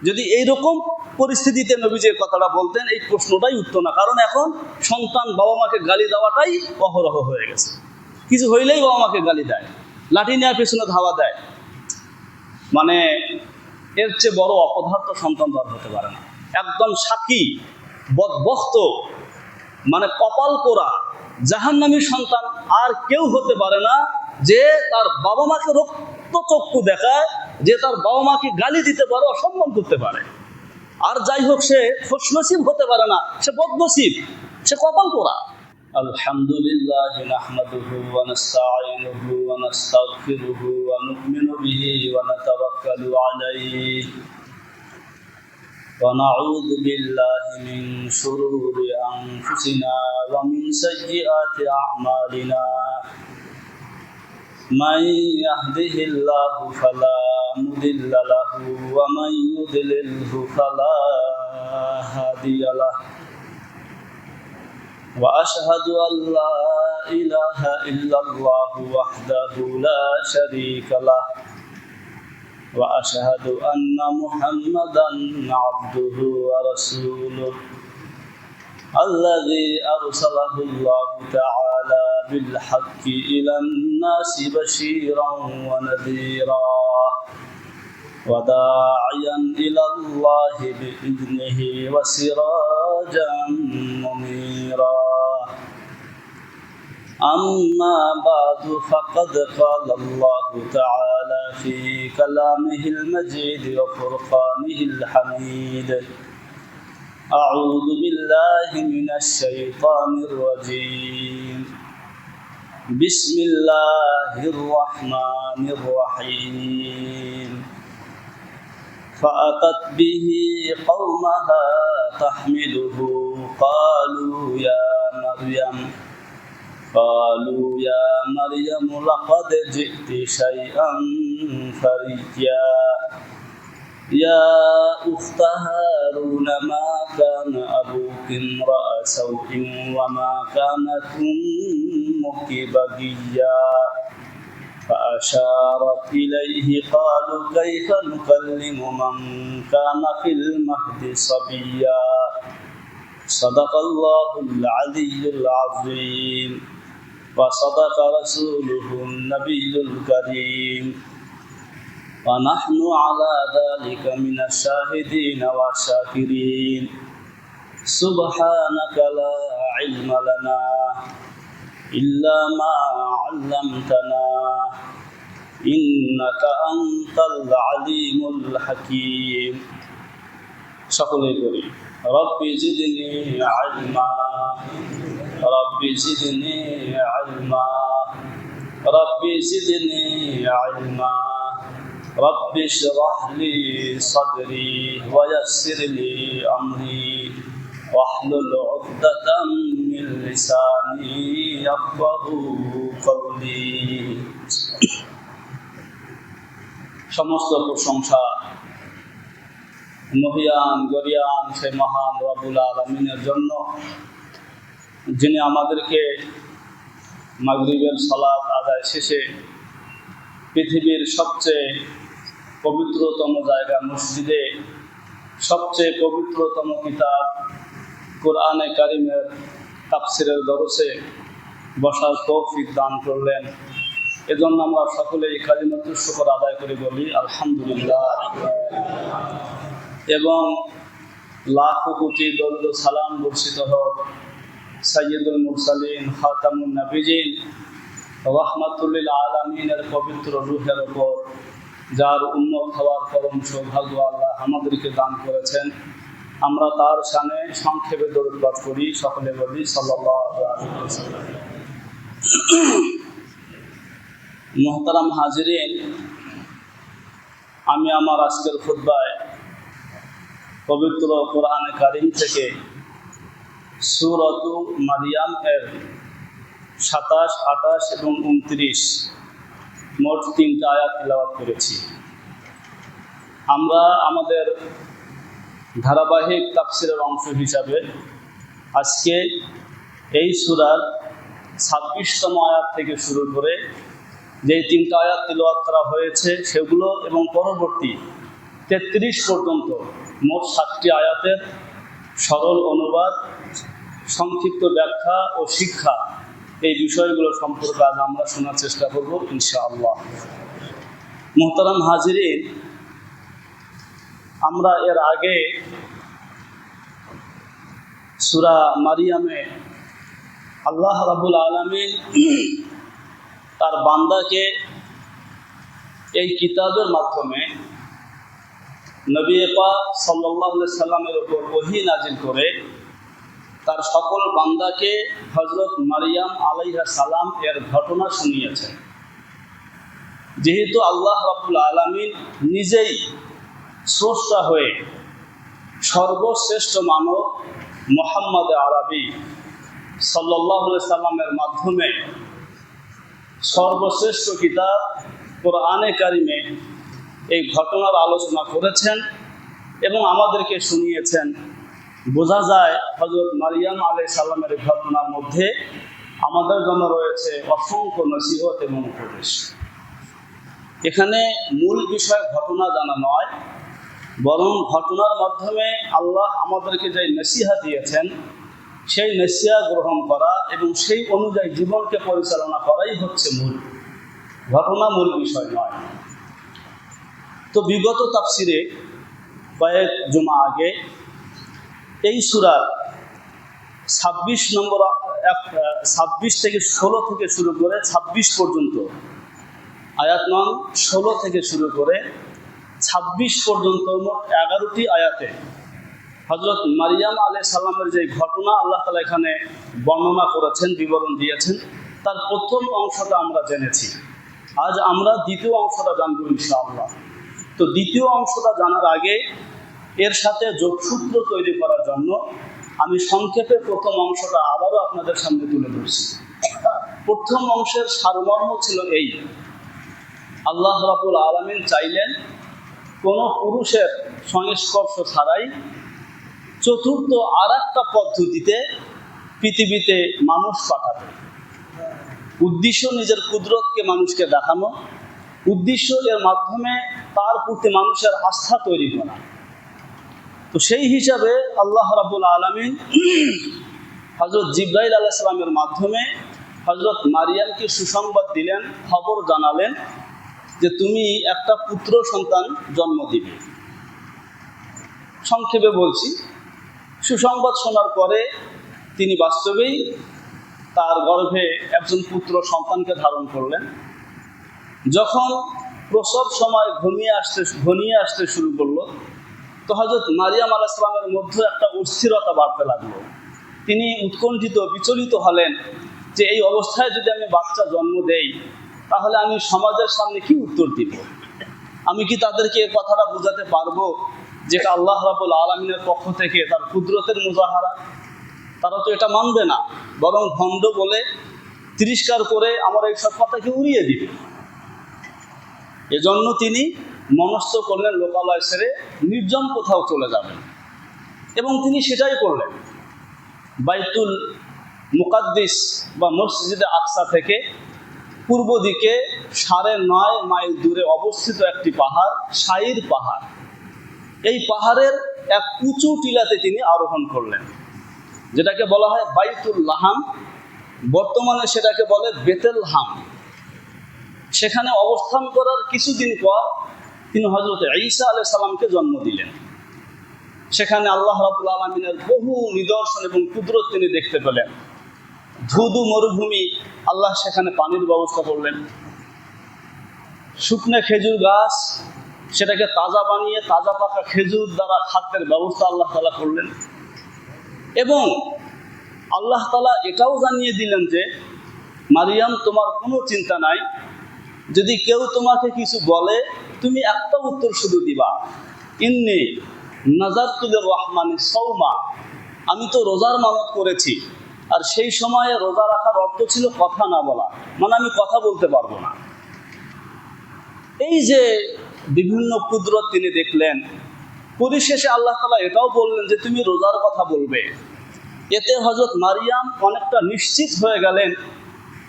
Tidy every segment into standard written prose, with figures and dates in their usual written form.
যদি এইরকম পরিস্থিতিতে নবী যে কথাটা বলতেন, এই প্রশ্নটাই উঠতো না। কারণ এখন সন্তান বাবা মাকে গালি দেওয়াটাই অহরহ হয়ে গেছে। কিছু হইলেই বাবা মাকে গালি দেয়, লাঠি নেওয়ার পেছনে ধাওয়া দেয়। মানে এর চেয়ে বড় অপদার্থ সন্তান তো আর হতে পারে না। একদম সাক্ষী বদবখ্ত, মানে কপাল পোড়া জাহান্নামী সন্তান আর কেউ হতে পারে না, যে তার বাবা মাকে রক্তচক্ষু দেখায়, যে তার বাবা মাকে গালি দিতে পারে, অসম্মান করতে পারে। আর যাই হোক, সে খুশনসিব হতে পারে না, সে বদনসিব, সে কপাল পোড়া। আলহামদুলিল্লাহ নাহমাদুহু ওয়া নাস্তাঈনুহু ওয়া নাস্তাগফিরুহু ওয়া নু'মিনু বিহি ওয়া নাতাওয়াক্কালু আলাইহি ওয়া নাউযু বিল্লাহি মিন শুরুরি আনফুসিনা ওয়া মিন সাইয়্যাতি আ'মালিনা। মান ইয়াহদিহিল্লাহু ফালা মুদিল্লা লাহু ওয়া মান ইউদ্লিলহু ফালা হাদিয়া লাহু। وأشهد أن لا إله إلا الله وحده لا شريك له وأشهد أن محمدا عبده ورسوله الذي أرسله الله تعالى بالحق إلى الناس بشيرا ونذيرا وداعيا إلى الله بإذنه وسراجا منيرا. أما بعد فقد قال الله تعالى في كلامه المجيد وفرقانه الحميد: أعوذ بالله من الشيطان الرجيم. بسم الله الرحمن الرحيم. فأتت به قومها تحمله قالوا يا مريم لقد جئت شيئا فريا. يا أخت هارون ما كان أبوك امرأ سوء وما كانت أمك بغيا. فأشارت إليه قالوا كيف نكلم من كان في المهد صبيا. صدق الله العلي العظيم وصدق رسوله النبي الكريم ونحن على ذلك من الشاهدين والشاكرين. سبحانك لا علم لنا إلا ما علمتنا إنك أنت العليم الحكيم. সকলেই করি রব্বি জিদনি ইলমা রব্বি জিদনি ইলমা রব্বি জিদনি ইলমা রব্বি ইশরাহ লি সাদরি ওয়া ইয়াসসির লি আমরি واحلل عقدة من لساني يفقهوا قولي. সমস্ত প্রশংসা মহিয়ান গরিয়ান সেই মহান রব্বুল আলামিনের জন্য, যিনি আমাদেরকে মাগরিবের সালাত আদায় শেষে পৃথিবীর সবচেয়ে পবিত্রতম জায়গা মসজিদে সবচেয়ে পবিত্রতম কিতাব কোরআনে কারিমের তাফসিরের দরসে বসার তৌফিক দান করলেন। এজন্য আমরা সকলেই কালিমাতুশ শুকর আদায় করে বলি আলহামদুলিল্লাহ, এবং লাখো কোটি দরুদ ও সালাম বর্ষিত হোক সাইয়্যিদুল মুরসালিন খাতামুন নবিয়্যিন রাহমাতুল লিল আলামিনের পবিত্র রূহের উপর, যার উম্মত হওয়ার পরম সৌভাগ্য আল্লাহ আমাদেরকে দান করেছেন। আমরা তার শানে সংক্ষেপে দরুদ পাঠ করি, সকলে বলি সাল্লাল্লাহু আলাইহি ওয়াসাল্লাম। মুহতারাম হাজিরিন, আমি আমার আজকের খুতবায় পবিত্র কোরআনে কারিম থেকে সূরাতু মারইয়াম এর 27, 28 এবং 29 মোট 3টা আয়াত তিলাওয়াত করেছি। আমরা আমাদের ধারাবাহিক তাফসিরের অংশ হিসাবে আজকে এই সূরার 26তম আয়াত থেকে শুরু করে যেই 3টা আয়াত তিলাওয়াত করা হয়েছে সেগুলো এবং পরবর্তী 33 পর্যন্ত মোট 7টি আয়াতের সরল অনুবাদ, সংক্ষিপ্ত ব্যাখ্যা ও শিক্ষা, এই বিষয়গুলো সম্পর্কে আজ আমরা শোনার চেষ্টা করব ইনশাআল্লাহ। মুহতারাম হাজিরিন, আমরা এর আগে সূরা মারিয়ামে আল্লাহ রাব্বুল আলামিন তার বান্দাকে এই কিতাবের মাধ্যমে নবী পাক সাল্লাল্লাহু আলাইহি সাল্লামের উপর ওহী নাজিল করে তার সকল বান্দাকে হযরত মারিয়াম আলাইহিস সালাম এর ঘটনা শুনিয়েছেন। যেহেতু আল্লাহ রাব্বুল আলামিন নিজেই স্রষ্টা হয়ে সর্বশ্রেষ্ঠ মানব মুহাম্মদ আরবি সাল্লাল্লাহু আলাইহি সাল্লামের মাধ্যমে সর্বশ্রেষ্ঠ কিতাব কোরআনে কারিমে এই ঘটনার আলোচনা করেছেন এবং আমাদেরকে শুনিয়েছেন, বোঝা যায় হযরত মারিয়াম আলাইহিস সালামের ঘটনার মধ্যে আমাদের জন্য রয়েছে অসংখ্য নসিহত এবং উপদেশ। এখানে মূল বিষয় ঘটনা জানা নয়, বরং ঘটনার মাধ্যমে আল্লাহ আমাদেরকে যে নসিহত দিয়েছেন সেই নসিহত গ্রহণ করা এবং সেই অনুযায়ী জীবনকে পরিচালনা করাই হচ্ছে মূল ঘটনা, মূল বিষয় নয়। তো বিগত তাফসিরে কয়েক জুমা আগে এই সূরার 26 থেকে 16 থেকে শুরু করে 26 পর্যন্ত, আয়াত নং 16 থেকে শুরু করে 26 পর্যন্ত মোট 11টি আয়াতে হযরত মারিয়াম আলাইহিস সালামের যে ঘটনা আল্লাহ তাআলা এখানে বর্ণনা করেছেন, বিবরণ দিয়েছেন, তার প্রথম অংশটা আমরা জেনেছি। আজ আমরা দ্বিতীয় অংশটা জানবো ইনশাআল্লাহ। তো দ্বিতীয় অংশটা জানার আগে এর সাথে যোগসূত্র তৈরি করার জন্য আমি সংক্ষেপে প্রথম অংশটা আবারও আপনাদের সামনে তুলে ধরছি। প্রথম অংশের সারমর্ম ছিল এই: আল্লাহ রাব্বুল আলামিন চাইলেন কোনো পুরুষের সংস্পর্শ ছাড়াই চতুর্থ আর একটা পদ্ধতিতে পৃথিবীতে মানুষ পাঠাতে। উদ্দেশ্য নিজের কুদরতকে মানুষকে দেখানো, উদ্দেশ্য এর মাধ্যমে তার প্রতি মানুষের আস্থা তৈরি করা। তো সেই হিসাবে আল্লাহ রাব্বুল আলামিন হযরত জিবরাইল আলাইহিস সালামের মাধ্যমে হযরত মারিয়ামকে সুসংবাদ দিলেন, খবর জানালেন যে তুমি একটা পুত্র সন্তান জন্ম দিবে। সংক্ষেপে বলছি, সুসংবাদ শোনার পরে তিনি বাস্তবেই তার গর্ভে একজন পুত্র সন্তানকে ধারণ করলেন। যখন প্রসব সময় ঘনিয়ে আসতে শুরু করলো, তো হযরত মারিয়াম আলাইহিস সালামের মধ্যে একটা অস্থিরতা বাড়তে লাগলো। তিনি উৎকণ্ঠিত, বিচলিত হলেন যে এই অবস্থায় যদি আমি বাচ্চা জন্ম দেই তাহলে আমি সমাজের সামনে কি উত্তর দিব? আমি কি তাদেরকে এই কথাটা বোঝাতে পারবো যেটা আল্লাহ রাব্বুল আলামিনের পক্ষ থেকে তার কুদরতের মুজাহারা? তারা তো এটা মানবে না, বরং ভণ্ড বলে তিরস্কার করে আমার এইসব কথাকে উড়িয়ে দিবে। এজন্য তিনি মনস্থ করলেন লোকালয় ছেড়ে নির্জন কোথাও চলে যাবেন, এবং তিনি সেটাই করলেন। বাইতুল মুকাদ্দিস বা মসজিদে আকসা থেকে পূর্ব দিকে 9.5 মাইল দূরে অবস্থিত একটি পাহাড়, শাইর পাহাড়, এই পাহাড়ের এক উঁচু টিলাতে তিনি আরোহণ করলেন, যেটাকে বলা হয় বাইতুল লাহাম, বর্তমানে সেটাকে বলে বেতেলহাম। সেখানে অবস্থান করার কিছুদিন পর তিনি হযরত ঈসা আলাইহিস সালামকে জন্ম দিলেন। সেখানে আল্লাহ রাব্বুল আলামিনের বহু নিদর্শন এবং কুদরত তিনি দেখতে পেলেন। ধুধু মরুভূমি, আল্লাহ সেখানে পানির ব্যবস্থা করলেন। শুকনো খেজুর গাছ, সেটাকে তাজা বানিয়ে তাজা পাকা খেজুর দ্বারা খাদ্যের ব্যবস্থা আল্লাহ তাআলা করলেন। এবং আল্লাহ তাআলা এটাও জানিয়ে দিলেন যে মারিয়াম, তোমার কোনো চিন্তা নাই, যদি কেউ তোমাকে কিছু বলে তুমি একটা উত্তর শুধু দিবা, ইন্নী নাযারতু লির-রাহমানি সাওমা, আমি তো রোজার মানত করেছি। আর সেই সময়ে রোজা রাখার অর্থ ছিল কথা না বলা, মানে আমি কথা বলতে পারবো না। এই যে বিভিন্ন কুদরত তিনি দেখলেন, পরিশেষে আল্লাহ তাআলা এটাও বললেন যে তুমি রোজার কথা বলবে। এতে হযরত মারিয়াম অনেকটা নিশ্চিত হয়ে গেলেন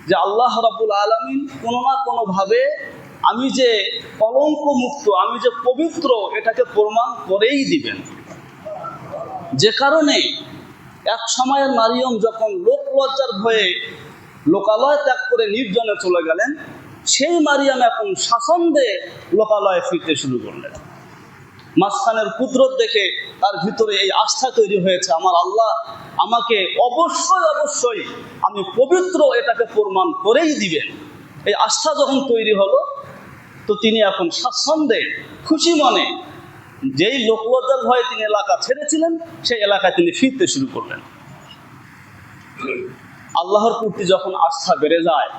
যে আল্লাহ রাব্বুল আলামিন কোনো না কোনোভাবে আমি যে কলঙ্ক মুক্ত, আমি যে পবিত্র, এটাকে প্রমাণ করেই দিবেন। যে কারণে এক সময়ের মারিয়ম যখন লোক লজ্জার ভয়ে লোকালয় ত্যাগ করে নির্জনে চলে গেলেন, সেই মারিয়াম এখন শাসন্দে লোকালয়ে ফিরতে শুরু করলেন। মাঝখানের কুদরত দেখে তার ভিতরে এই আস্থা তৈরি হয়েছে, আমার আল্লাহ আমাকে অবশ্যই অবশ্যই আমি পবিত্র, এটাকে প্রমাণ করেই দিবেন। এই আস্থা যখন তৈরি হলো, তো তিনি এখন স্বাচ্ছন্দ্যে খুশি মনে যেই লোকলজ্জার ভয়ে তিনি এলাকা ছেড়েছিলেন, সেই এলাকায় তিনি ফিরতে শুরু করলেন। আল্লাহর প্রতি যখন আস্থা বেড়ে যায়,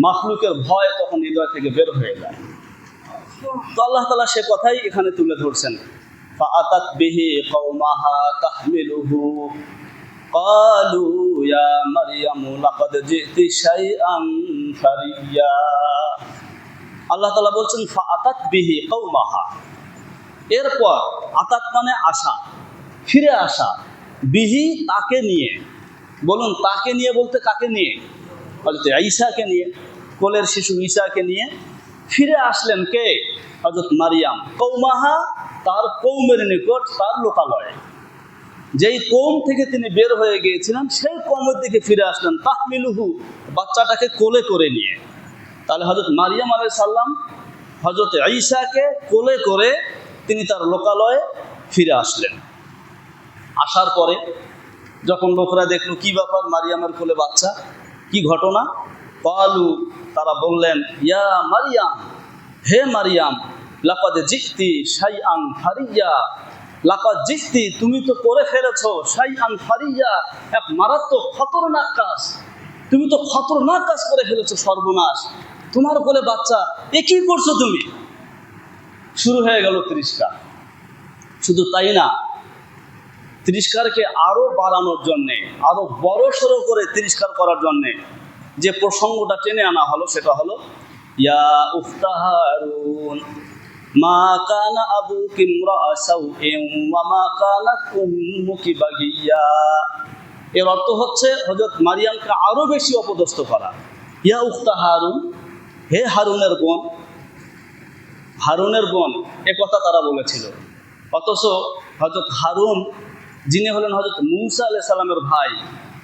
মাখলুকের ভয় তখন হৃদয় থেকে বের হয়ে যায়। তো আল্লাহ তাআলা সে কথাই এখানে তুলে ধরছেন। ফাআতাত বিহি কওমাহা তাহমিলুহু ক্বালু ইয়া মারইয়ামু লাকাদ জিতি শাইআন ফারিয়া। আল্লাহ তাআলা বলছেন ফাআতাত বিহি কওমাহা, এরপর আতাত মানে আসা, ফিরে আসা, বিহি তাকে নিয়ে। বলুন তাকে নিয়ে বলতে কাকে নিয়ে? বলতে ঈসাকে নিয়ে, কোলের শিশু ঈসাকে নিয়ে ফিরে আসলেন কে? হযরত মারিয়াম। কওমাহা তার কওমের নিকট, তার লোকালয়ে, যেই কওম থেকে তিনি বের হয়ে গিয়েছিলেন সেই কওমের দিকে ফিরে আসলেন। তাহমিলুহু, বাচ্চাটাকে কোলে করে নিয়ে। তাহলে হযরত মারিয়াম আলাইহিস সালাম হযরত ঈসাকে কোলে করে তিনি তার লোকালয়ে ফিরে আসলেন। আসার পরে যখন লোকরা দেখলো কি ব্যাপার, মারিয়ামের কোলে বাচ্চা, কি ঘটনা, ক্বালু তারা বললেন ইয়া মারিয়াম, হে মারিয়াম, লাকাদ জিতি শাইআন ফারিয়া, লাকাদ জিতি তুমি তো করে ফেলেছো, শাইআন ফারিয়া এক মারাত্মক খতরনাক কাজ, তুমি তো খতরনাক কাজ করে ফেলেছো, সর্বনাশ, তোমার কোলে বাচ্চা, এ কি করছো তুমি? শুরু হয়ে গেল তিরস্কার। শুধু তাই না, তিরস্কারকে আরো বাড়ানোর জন্যে, আরো বড় সড়ো করে তিরস্কার করার জন্যে যে প্রসঙ্গটা টেনে আনা হলো সেটা হলো ইয়া উখতা হারুন মা কানা আবুকি ইমরাআ সাউইন ওয়া মা কানাত উম্মুকি বাগিয়া। এর অর্থ হচ্ছে হযরত মারিয়ামকে আরো বেশি অপদস্থ করা। ইয়া উখতা হারুন, হে হারুনের বোন, হারুনের বোন, এ কথা তারা বলেছিল। অথচ হযরত হারুন যিনি হলেন হযরত মূসা আলাইহিস সালামের ভাই,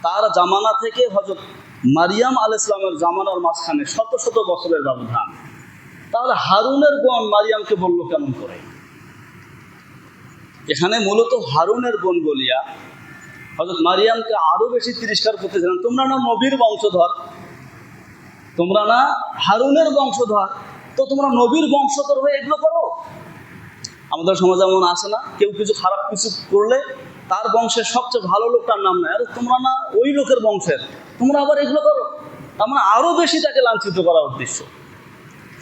তার জামানা থেকে হযরত মারিয়াম আলাইহিস সালামের জামানার মাঝখানে শত শত বছরের ব্যবধান। তাহলে হারুনের বোন মারিয়ামকে বলল কেমন করে? এখানে মূলত হারুনের বোন বলিয়া হযরত মারিয়ামকে আরো বেশি তিরস্কার করতেছিলেন। তোমরা না নবীর বংশধর, তোমরা না হারুনের বংশধর, তো তোমরা নবীর বংশধর হয়ে এগুলো করো? আমাদের সমাজে এমন আছে না, কেউ কিছু খারাপ কিছু করলে তার বংশের সবচেয়ে ভালো লোকটার নাম নেয়, আরে তোমরা না ওই লোকের বংশের, তোমরা আবার এগুলো করো। তার মানে আরো বেশি তাকে লাঞ্ছিত করার উদ্দেশ্য।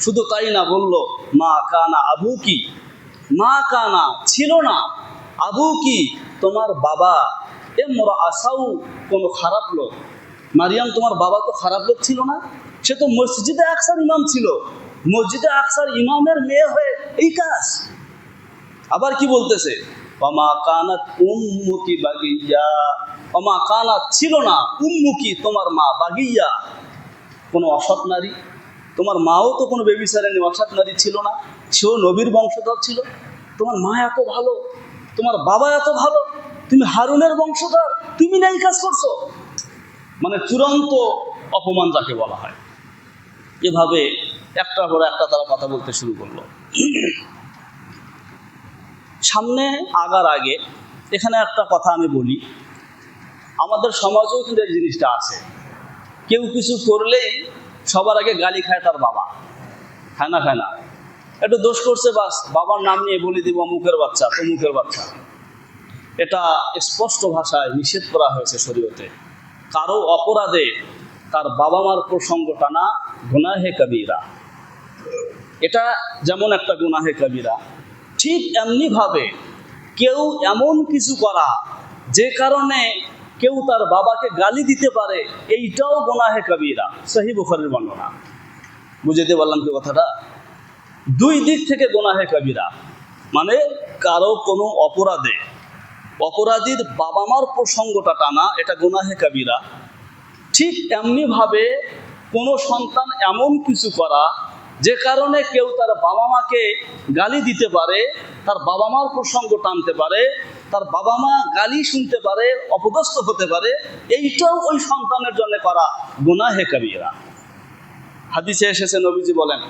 শুধু তাই না, বলল মা কানা আবু কি, মা কানা ছিল না, আবু কি তোমার বাবা, ইমরাআ সাউ কোনো খারাপ লোক। মারিয়াম তোমার বাবা তো খারাপ লোক ছিল না, সে তো মসজিদে আকসার ইমাম ছিল, মসজিদে আকসার ইমামের মেয়ে হয়ে এই কাজ। আবার কি বলতেছে, ওমা কানাত উম্মুকি বাগিয়া, ওমা কানাত ছিল না, উম্মুকি তোমার মা, বাগিয়া কোনো অসৎ নারী, তোমার মাও তো কোনো বেবিচারিণী অসৎ নারী ছিল না, সেও নবীর বংশধর ছিল। তোমার মা এত ভালো, তোমার বাবা এত ভালো, তুমি হারুনের বংশধর, তুমি না এই কাজ করছো। মানে চূড়ান্ত অপমান যাকে বলা হয়। এভাবে একটার পর একটা তারা কথা বলতে শুরু করলো। সামনে আগার আগে এখানে একটা কথা আমি বলি, আমাদের সমাজেও কিন্তু এই জিনিসটা আছে। কেউ কিছু করলেই সবার আগে গালি খায় তার বাবা, খায় না? খায় না? একটু দোষ করছে, বাস বাবার নাম নিয়ে বলে দিব অমুকের বাচ্চা, তমুকের বাচ্চা। এটা স্পষ্ট ভাষায় নিষেধ করা হয়েছে শরীয়তে। কারো অপরাধে তার বাবা মার প্রসঙ্গ টানা গুনাহে কবিরা। এটা যেমন একটা গুনাহে কবিরা, ঠিক এমনিভাবে কেউ এমন কিছু করা যে কারণে কেউ তার বাবাকে গালি দিতে পারে, এইটাও গুনাহে কবিরা। সহিহ বুখারীর বর্ণনা। বুঝাতে পারলাম কি কথাটা? দুই দিক থেকে গুনাহে কবিরা, মানে কারো কোনো অপরাধে অপরাধীর বাবা মার প্রসঙ্গটা টানা, এটা গুনাহে কবিরা। ঠিক এমনিভাবে কোনো সন্তান এমন কিছু করা যে কারণে কেউ তার বাবা মাকে গালি দিতে পারে, তার বাবা মার প্রসঙ্গ টানতে পারে, তার বাবা মা গালি শুনতে পারে, অপদস্থ হতে পারে, এইটাও ওই সন্তানের জন্য করা গুনাহে কাবীরা। হাদিসে এসেছে, নবীজি বলেন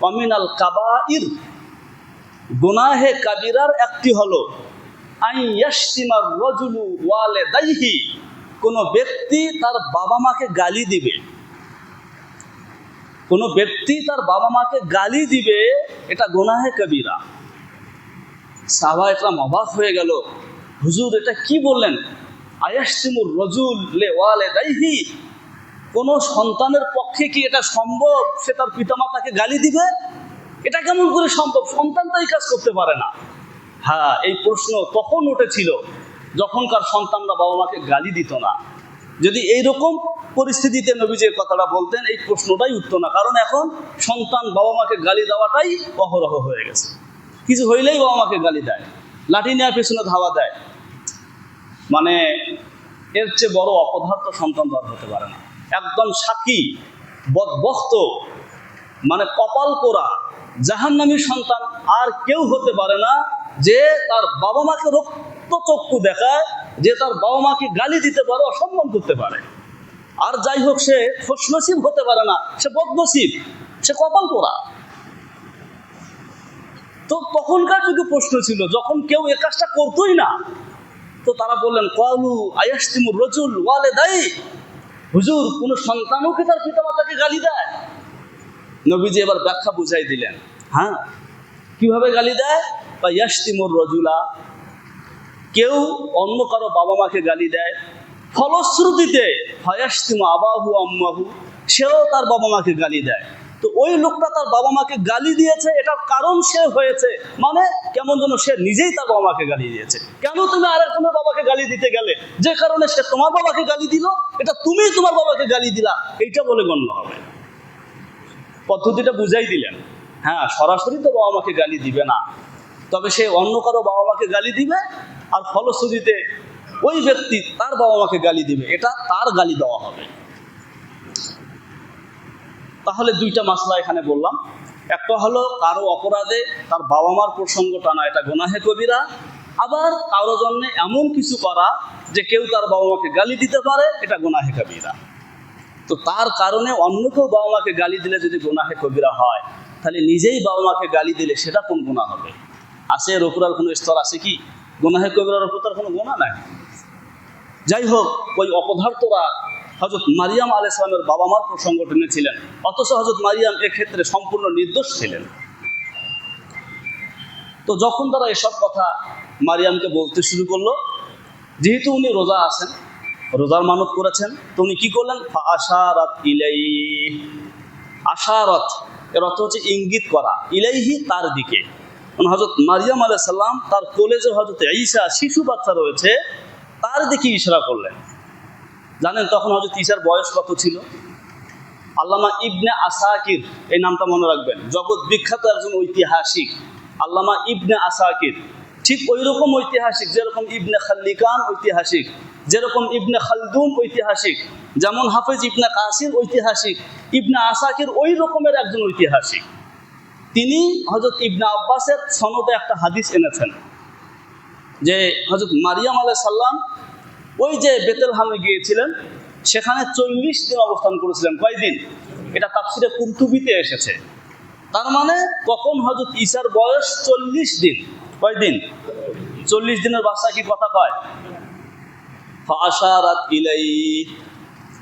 অমিনাল কাবাইর, গুনাহে কাবীরার একটি হলো আইয়াশতিমার রাজুলু ওয়ালিদাইহি, কোন ব্যক্তি তার বাবা মাকে গালি দিবে, কোন ব্যক্তি তার বাবা মাকে গালি দিবে, এটা গুনাহে কাবীরা। সাহাবায়ে কেরাম অবাক হয়ে গেল, হুজুর এটা কি বললেন? আয়াশতিমুর রাজুল লিওয়ালিদাইহি, কোন সন্তানের পক্ষে কি এটা সম্ভব সে তার পিতামাতাকে গালি দিবে? এটা কেমন করে সম্ভব? সন্তান তো এই কাজ করতে পারে না। হ্যাঁ, এই প্রশ্ন তখন উঠেছিল যখনকার সন্তানরা বাবা মাকে গালি দিত না। যদি এইরকম পরিস্থিতিতে নবীজি কথাটা বলতেন, এই প্রশ্নটাই উঠতো না। কারণ এখন সন্তান বাবা মাকে গালি দেওয়াটাই অহরহ হয়ে গেছে। কিছু হইলেই বাবা মাকে গালি দেয়, লাঠি নেওয়ার পেছনে ধাওয়া দেয়। মানে এর চেয়ে বড় অপদার্থ সন্তান তো আর হতে পারে না। একদম সাকি বদবখ্ত, মানে কপাল পোড়া জাহান্নামী সন্তান আর কেউ হতে পারে না, যে তার বাবা মাকে রক্তচক্ষু দেখায়, যে তার বাবা মাকে গালি দিতে পারে, অসম্মান করতে পারে। আর যাই হোক, সে খুশনসিব হতে পারে না, সে বদনসিব, সে কপাল পোড়া। তো তখনকার যুগে প্রশ্ন ছিল, যখন কেউ এ কাজটা করতোই না, তো তারা বললেন ক্বালু আয়াশতিমুর রাজুল ওয়ালিদাইহি, হুজুর কোন সন্তানও কি তার পিতামাতাকে গালি দেয়? নবীজি এবার ব্যাখ্যা বুঝাই দিলেন। হ্যাঁ, কিভাবে গালি দেয়? বা ইয়াশতিমুর রাজুলা, কেউ অন্য কারো বাবা মাকে গালি দেয়, ফলশ্রুতিতে ফায়াশতিমু আবাহু আম্মাহু, সেও তার বাবা মাকে গালি দেয়। তো ওই লোকটা তার বাবা মাকে গালি দিয়েছে, এটার কারণ সে হয়েছে, মানে কেমন যেন সে নিজেই তার বাবা মাকে গালি দিয়েছে। কেন তুমি আর একজনের বাবাকে গালি দিতে গেলে? যে কারণে সে তোমার বাবাকে গালি দিল, এটা তুমি তোমার বাবাকে গালি দিলা, এইটা বলে গণ্য হবে। পদ্ধতিটা বুঝাই দিলেন। হ্যাঁ, সরাসরি তো বাবা মাকে গালি দিবে না, তবে সে অন্য কারো বাবা মাকে গালি দিবে, আর ফলশ্রুতিতে ওই ব্যক্তি তার বাবা মাকে গালি দিবে, এটা তার গালি দেওয়া হবে। তাহলে দুইটা মাসলা এখানে বললাম। একটা হলো কারো অপরাধে তার বাবা মার প্রসঙ্গ টানা, এটা গুনাহে কবিরা। আবার কারো জন্য এমন কিছু করা যে কেউ তার বাবা মাকে গালি দিতে পারে, এটা গুনাহে কবিরা। তো তার কারণে অন্য কেউ বাবা মাকে গালি দিলে যদি গুনাহে কবিরা হয়, তাহলে নিজেই বাবা মাকে গালি দিলে সেটা কোন গুনাহ হবে? আছে এর উপর আর কোনো স্তর আছে কি? গুনাহে কবিরার উপর তার কোনো গুনাহ নাই। যাই হোক, ওই অপদার্থরা হযরত মারিয়াম আলাইহিস সালামের বাবা মার প্রসঙ্গ টেনেছিলেন, অথচ হযরত মারিয়াম এক্ষেত্রে সম্পূর্ণ নির্দোষ ছিলেন। তো যখন তারা এসব কথা মারিয়ামকে বলতে শুরু করলো, যেহেতু উনি রোজা আছেন, রোজার মানত করেছেন, তো উনি কি করলেন? ফাআশারাত ইলাইহি, আশারত এর অর্থ হচ্ছে ইঙ্গিত করা, ইলাইহি তার দিকে। হযরত মারিয়াম আলাইহিস সালাম তার কোলে যে হযরত ঈসা শিশু বাচ্চা রয়েছে, তার দিকে ইশারা করলেন। জানেন তখন হযরত ঈসার বয়স কত ছিল? আল্লামা ইবনে আসাকির, এই নামটা মনে রাখবেন, জগৎ বিখ্যাত একজন ঐতিহাসিক আল্লামা ইবনে আসাকির। ঠিক ওই রকম ঐতিহাসিক, যেরকম ইবনে খাল্লিকান ঐতিহাসিক, যেরকম ইবনে খালদুন ঐতিহাসিক, যেমন হাফেজ ইবনে কাসির ঐতিহাসিক, ইবনে আসাকির ওই রকমের একজন ঐতিহাসিক। তিনি হযরত ইবনে আব্বাসের সনদে একটা হাদিস এনেছেন যে হযরত মারিয়াম আলাইহিস সালাম ওই যে বেতেলহামে গিয়েছিলেন, সেখানে 40 দিন অবস্থান করেছিলেন। কয়দিন? এটা তাফসিরে কুরতুবিতে এসেছে। তার মানে তখন হযরত ঈসার বয়স 40 দিন। কয়দিন? 40 দিনের বাচ্চা কি কথা কয়? ফাআশারাত ইলাইহি,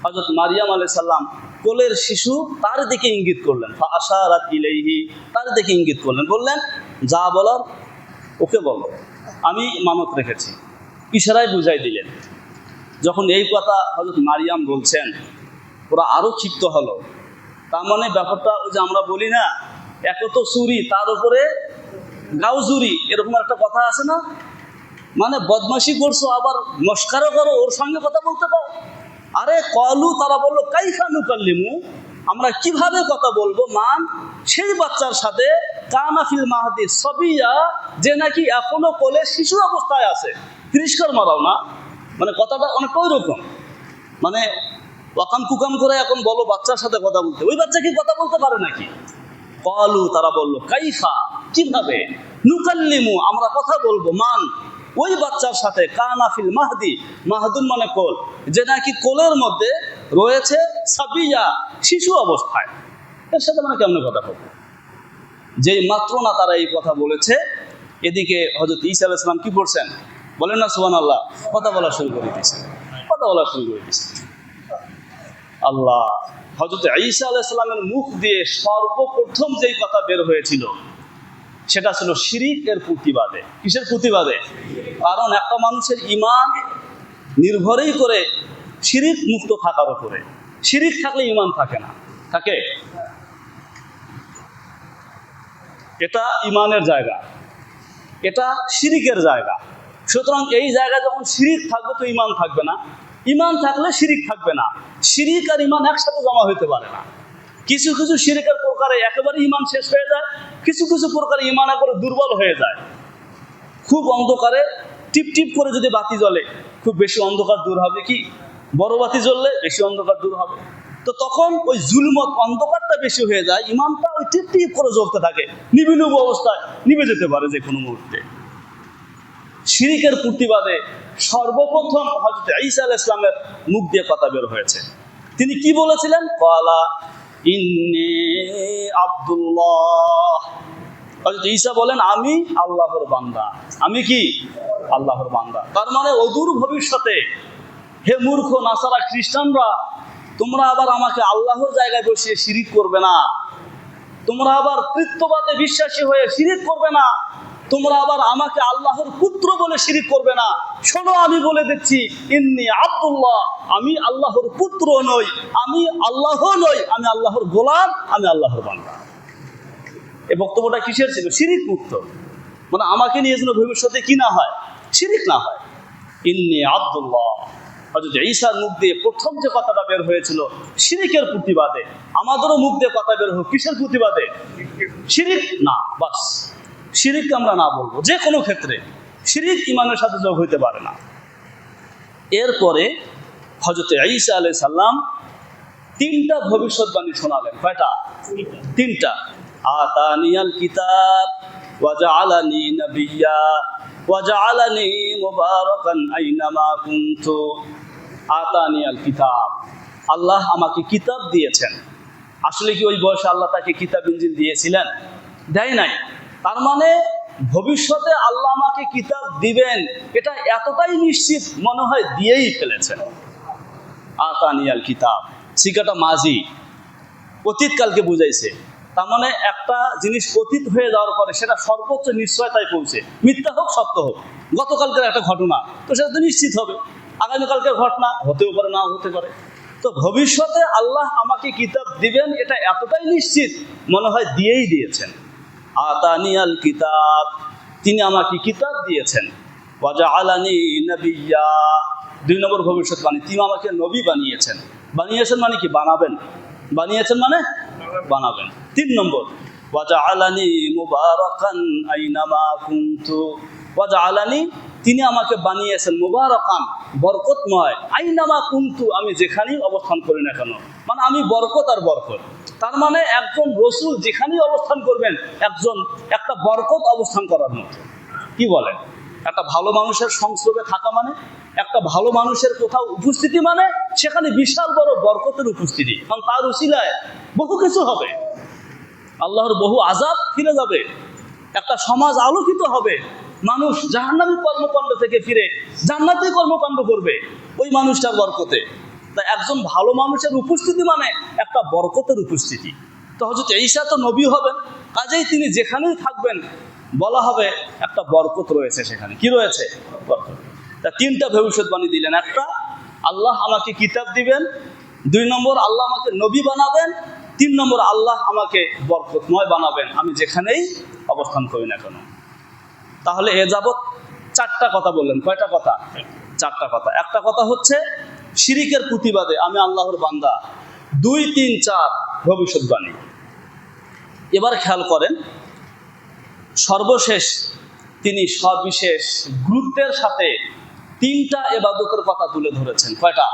হযরত মারিয়াম আলাইহিস সালাম কোলের শিশু তার দিকে ইঙ্গিত করলেন। ফাআশারাত ইলাইহি, তার দিকে ইঙ্গিত করলেন, বললেন যা বলার ওকে বলো, আমি মানত রেখেছি। ইশারায় বুঝাই দিলেন। যখন এই কথা হযরত মারিয়াম বলছেন, ওরা আরো ক্ষিপ্ত হলো। তার মানে ব্যাপারটা ওই যে আমরা বলি না, এত তো চুরি তার উপরে গাউজুরি, এরকম একটা কথা আছে না? মানে বদমাশি করছো আবার মস্কারও করো, ওর সঙ্গে কথা বলতে পারো। আরে কলু, তারা বললো কাইফা নুকাল্লিমু, আমরা কিভাবে কথা বলবো মান সেই বাচ্চার সাথে কানা ফিল মাহদি সবিয়া, যে নাকি এখনো কোলে শিশু অবস্থায় আছে। তিরস্কার মারাও না, মানে কথাটা অনেক ওই রকম, মানে ওয়াকাম কুকাম করে এখন বলো বাচ্চার সাথে কথা বলতে। ওই বাচ্চা কি কথা বলতে পারে নাকি? ক্বালু, তারা বলল, কাইফা, কিভাবে, নুকাল্লিমু, আমরা কথা বলবো, মান, ওই বাচ্চার সাথে, কানা ফিল মাহদি, মাহদুন মানে কোল, যে নাকি কোলের মধ্যে রয়েছে, সাবিয়া, শিশু অবস্থায়, এর সাথে মানে কেমন কথা বলবো? যেই মাত্র না তারা এই কথা বলেছে, এদিকে হযরত ঈসা আলাইহিস সালাম কি করছেন বলেন না সুবহানাল্লাহ, কথা বলা শুরু করে দিয়েছেন, কথা বলা শুরু করে দিয়েছেন। আল্লাহ, হযরত ঈসা আলাইহিস সালামের মুখ দিয়ে সর্বপ্রথম যেই কথা বের হয়েছিল সেটা ছিল শিরিকের প্রতিবাদে। কিসের প্রতিবাদে? কারণ একটা মানুষের ঈমান নির্ভরই করে শিরিক মুক্ত থাকার উপরে। শিরিক থাকলে ঈমান থাকে না, থাকে, এটা ঈমানের জায়গা, এটা শিরিকের জায়গা। সুতরাং এই জায়গায় যখন শিরিক থাকবে তো ঈমান থাকবে না, ঈমান থাকলে শিরিক থাকবে না। শিরিক আর ঈমান একসাথে জমা হতে পারে না। কিছু কিছু শিরিকের প্রকারে একেবারে ঈমান শেষ হয়ে যায়, কিছু কিছু প্রকারে ঈমান একবারে দুর্বল হয়ে যায়। খুব অন্ধকারে টিপ টিপ করে যদি বাতি জ্বলে, খুব বেশি অন্ধকার দূর হবে কি? বড় বাতি জ্বললে বেশি অন্ধকার দূর হবে। তো তখন ওই জুলমত, অন্ধকারটা বেশি হয়ে যায়, ঈমানটা ওই টিপ টিপ করে জ্বলতে থাকে, নিভে অবস্থায় নিভে যেতে পারে যে কোনো মুহূর্তে। শিরিকের প্রতিবাদে সর্বপ্রথম হযরত ঈসা আলাইহিস সালামের মুখ দিয়ে কথা বের হয়েছে। তিনি কি বলেছিলেন? ক্বালা ইন্নী আব্দুল্লাহ। হযরত ঈসা বলেন, আমি আল্লাহর বান্দা। আমি কি? আল্লাহর বান্দা। তার মানে অদূর ভবিষ্যতে, হে মূর্খ নাসারা খ্রিস্টানরা, তোমরা আবার আমাকে আল্লাহর জায়গায় বসিয়ে শিরিক করবে না, তোমরা আবার কৃত্যবাদে বিশ্বাসী হয়ে শিরিক করবে না, তোমরা আবার আমাকে আল্লাহর পুত্র বলে শিরিক করবে না। শোনো, আমি বলে দিচ্ছি, ইন্নী আব্দুল্লাহ, আমি আল্লাহর পুত্র নই, আমি আল্লাহ নই, আমি আল্লাহর গোলাম, আমি আল্লাহর বান্দা। এই বক্তব্যটা কিসের ছিল? শিরিক মুক্ত। মানে আমাকে নিয়ে যেন ভবিষ্যতে কি না হয়, শিরিক না হয়। ইন্নী আব্দুল্লাহ। হযরত ঈসার মুখ দিয়ে প্রথম যে কথাটা বের হয়েছিল শিরিকের প্রতিবাদে। আমাদেরও মুখ দিয়ে কথা বের হোক কিসের প্রতিবাদে? শিরিক না, বাস শিরিক আমরা না বলবো যে কোনো ক্ষেত্রে। শিরিক ঈমানের সাথে যোগ হইতে পারে না। এরপরে হযরত ঈসা আলাইহিস সালাম তিনটা ভবিষ্যৎবাণী শোনালেন। কয়টা? তিনটা। আতানিয়াল কিতাব ওয়া জাআলানি নাবিয়্যা ওয়া জাআলানি মুবারাকান আইনামা কুনতু। আতানিয়াল কিতাব, আল্লাহ আমাকে কিতাব দিয়েছেন। আসলে কি ওই বয়সে আল্লাহ তাকে কিতাব ইনজিল দিয়েছিলেন? দেয় নাই। তার মানে ভবিষ্যতে আল্লাহ আমাকে কিতাব দিবেন, এটা এতটাই নিশ্চিত মনে হয় দিয়েই ফেলেছেন। আতানিয়াল কিতাব, সিগাটা মাজি, অতীতকালকে বুঝাইছে। তার মানে একটা জিনিস অতীত হয়ে যাওয়ার পরে সেটা সর্বোচ্চ নিশ্চয়তায় পৌঁছে, মিথ্যা হোক সত্য হোক। গতকালকের একটা ঘটনা, তো সেটা তো নিশ্চিত হবে। আগামীকালকের ঘটনা হতেও পারে, নাও হতে পারে। তো ভবিষ্যতে আল্লাহ আমাকে কিতাব দিবেন, এটা এতটাই নিশ্চিত মনে হয় দিয়েই দিয়েছেন। আতানিয়াল কিতাব, তিনি আমাকে কিতাব দিয়েছেন। ওয়া জাআলানি নাবিয়্যা, দুই নম্বর ভবিষ্যৎবাণী, তিনি আমাকে নবী বানিয়েছেন। বানিয়েছেন মানে কি? বানাবেন। বানিয়েছেন মানে বানাবেন। তিন নম্বর, ওয়া জাআলানি মুবারাকান আইনামা কুনতু। ওয়া জাআলানি, তিনি আমাকে বানিয়েছেন, মুবারাকান, বরকতময়, আইনামা কুনতু, আমি যেখানেই অবস্থান করি না কেন। মানে আমি বরকত আর বরকত। তার মানে একজন রসুল যেখানেই অবস্থান করবেন, একটা বরকত অবস্থান করার মতো। কি বলেন? একটা ভালো মানুষের সংস্রবে থাকা মানে, একটা ভালো মানুষের কোথাও উপস্থিতি মানে সেখানে বিশাল বড় বরকতের উপস্থিতি। কারণ তার উসিলায় বহু কিছু হবে, আল্লাহর বহু আযাব ফিরে যাবে, একটা সমাজ আলোকিত হবে, মানুষ জাহান্নামী কর্মকাণ্ড থেকে ফিরে জান্নাতি কর্মকাণ্ড করবে ওই মানুষটার বরকতে। তাই একজন ভালো মানুষের উপস্থিতি মানে একটা বরকতের উপস্থিতি। তো হযরত ঈসা তো নবী হবেন, কাজেই তিনি যেখানেই থাকবেন বলা হবে একটা বরকত রয়েছে সেখানে। কি রয়েছে? বরকত। তা তিনটা ভবিষ্যৎবাণী দিলেন। একটা, আল্লাহ আমাকে কিতাব দিবেন। দুই নম্বর, আল্লাহ আমাকে নবী বানাবেন। তিন নম্বর, আল্লাহ আমাকে বরকতময় বানাবেন, আমি যেখানেই অবস্থান করি না কেন। তাহলে এ যাবৎ চারটা কথা বললেন। কয়টা কথা? চারটা কথা। একটা কথা হচ্ছে শিরিকের প্রতিবাদে, আমি আল্লাহর বান্দা। 2, 3, 4 ভবিষ্যৎবাণী। এবার খেয়াল করেন, সর্বশেষ তিনি সবিশেষ গুরুত্বের সাথে তিনটা ইবাদতের কথা তুলে ধরেছেন। কয়টা?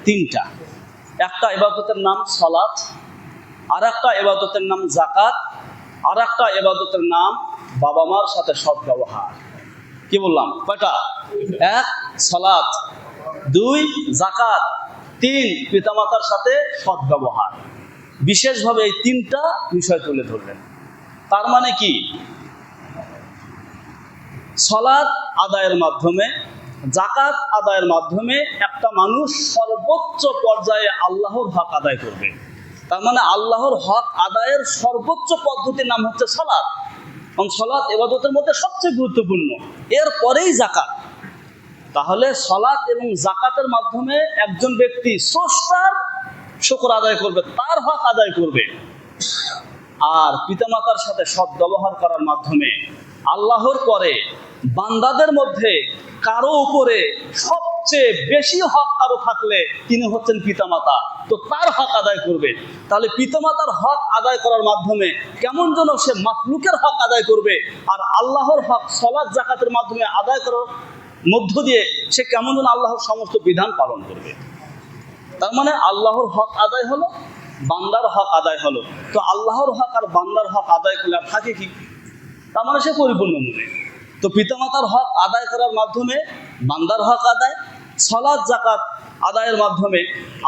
তিনটা। একটা ইবাদতের নাম সালাত, আর একটা ইবাদতের নাম যাকাত, আর একটা ইবাদতের নাম বাবা মার সাথে সদ্ব্যবহার। কি বললাম? কয়টা? 1 সালাত, 2 যাকাত, 3 পিতামাতার সাথে সদ্ব্যবহার। বিশেষভাবে এই 3টা বিষয় তুলে ধরলেন। তার মানে কি? সালাত আদায়ের মাধ্যমে, যাকাত আদায়ের মাধ্যমে একটা মানুষ সর্বোচ্চ পর্যায়ে আল্লাহর হক আদায় করবে। তার মানে আল্লাহর হক আদায়ের সর্বোচ্চ পদ্ধতির নাম হচ্ছে সালাত। কারণ সালাত ইবাদতের মধ্যে সবচেয়ে গুরুত্বপূর্ণ, এরপরেই যাকাত। তাহলে সালাত এবং যাকাতের মাধ্যমে একজন ব্যক্তি স্রষ্টার শুকর আদায় করবে, তার হক আদায় করবে। আর পিতামাতার সাথে সদ্ব্যবহার করার মাধ্যমে আল্লাহর পরে বান্দাদের মধ্যে কারো উপরে সবচেয়ে বেশি হক কারো থাকলে তিনি হচ্ছেন পিতামাতা, তো তার হক আদায় করবে। তাহলে পিতামাতার হক আদায় করার মাধ্যমে কেমন যেন সে মাখলুকের হক আদায় করবে, আর আল্লাহর হক সালাত যাকাতের মাধ্যমে আদায় করার মধ্য দিয়ে সে কেমন যেন আল্লাহর সমস্ত বিধান পালন করবে। তার মানে আল্লাহর হক আদায় হলো, বান্দার হক আদায় হলো। তো আল্লাহর হক আর বান্দার হক আদায় করলে আর থাকে কি? তার মানে সে পরিপূর্ণ মনে। তো পিতামাতার হক আদায় করার মাধ্যমে বান্দার হক আদায়, সালাত যাকাত আদায়ের মাধ্যমে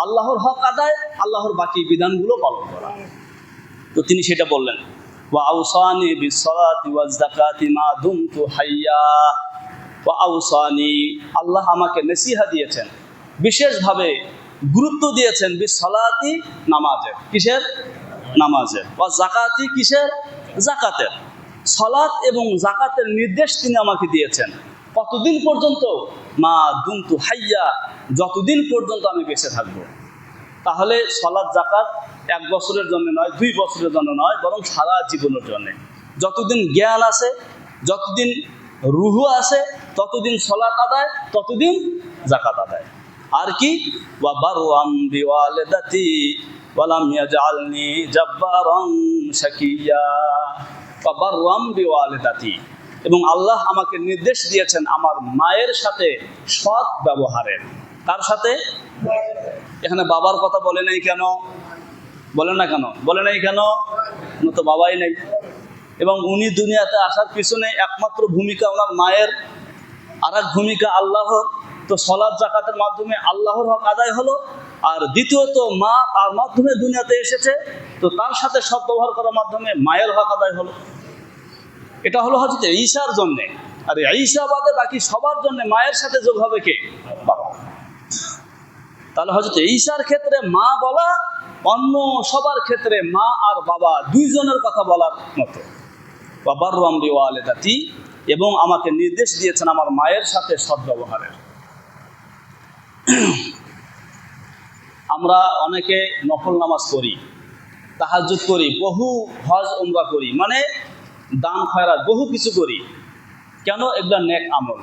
আল্লাহর হক আদায়, আল্লাহর বাকি বিধানগুলো পালন করা। তো তিনি সেটা বললেন, ওয়া আউসানি বিসসালাতি ওয়াজ যাকাতি মা দুমতু হাইয়া। ওয়া আউসানি, আল্লাহ আমাকে নসিহা দিয়েছেন, বিশেষভাবে গুরুত্ব দিয়েছেন বিসসালাতি, নামাজের। কিসের? নামাজের। ওয়া যাকাতি, কিসের? যাকাতের। সালাত এবং যাকাতের নির্দেশ তিনি আমাকে দিয়েছেন। কতদিন পর্যন্ত? মা দুমতু হাইয়া, যতদিন পর্যন্ত আমি বেঁচে থাকবো। তাহলে সালাত যাকাত 1 বছরের জন্য নয়, 2 বছরের জন্য নয়, বরং সারা জীবনের জন্য। যতদিন জ্ঞান আছে, যতদিন রুহু আছে, ততদিন সালাত আদায়, ততদিন যাকাত আদায়। আর কি? ওয়া বাররাম বিওয়ালিদাতি ওয়া লাম ইয়াজআলনি জাব্বারান শাকিয়া। ওয়া বাররাম বিওয়ালিদাতি, এবং আল্লাহ আমাকে নির্দেশ দিয়েছেন আমার মায়ের সাথে সৎ ব্যবহারের। তার সাথে? এখানে বাবার কথা বলে নাই কেন? বলে না কেন? বলে নাই কেন? তো বাবাই নেই, এবং উনি দুনিয়াতে আসার পিছনে একমাত্র ভূমিকা ওনার মায়ের, আর এক ভূমিকা আল্লাহর। তো সালাত যাকাতের মাধ্যমে আল্লাহর হক আদায় হলো, আর দ্বিতীয়ত মা তার মাধ্যমে দুনিয়াতে এসেছে, তো তার সাথে সদ্ব্যবহার করার মাধ্যমে মায়ের হক আদায় হলো। এটা হলো হযরত ঈসার জন্যে, আর ঈসা বাদে বাকি সবার জন্য মায়ের সাথে যোগ হবে কে? বাবা। তাহলে হযরত ঈসার ক্ষেত্রে মা বলা, অন্য সবার ক্ষেত্রে মা আর বাবা দুইজনের কথা বলার মতো। ওয়া বাররাম বিওয়ালিদাতি, এবং আমাকে নির্দেশ দিয়েছেন আমার মায়ের সাথে সদ্ব্যবহারের। আমরা অনেকে নফল নামাজ পড়ি, তাহাজ্জুদ করি, বহু হজ উমরা করি, মানে দান খয়রাত বহু কিছু করি। কেন? এগুলো নেক আমল।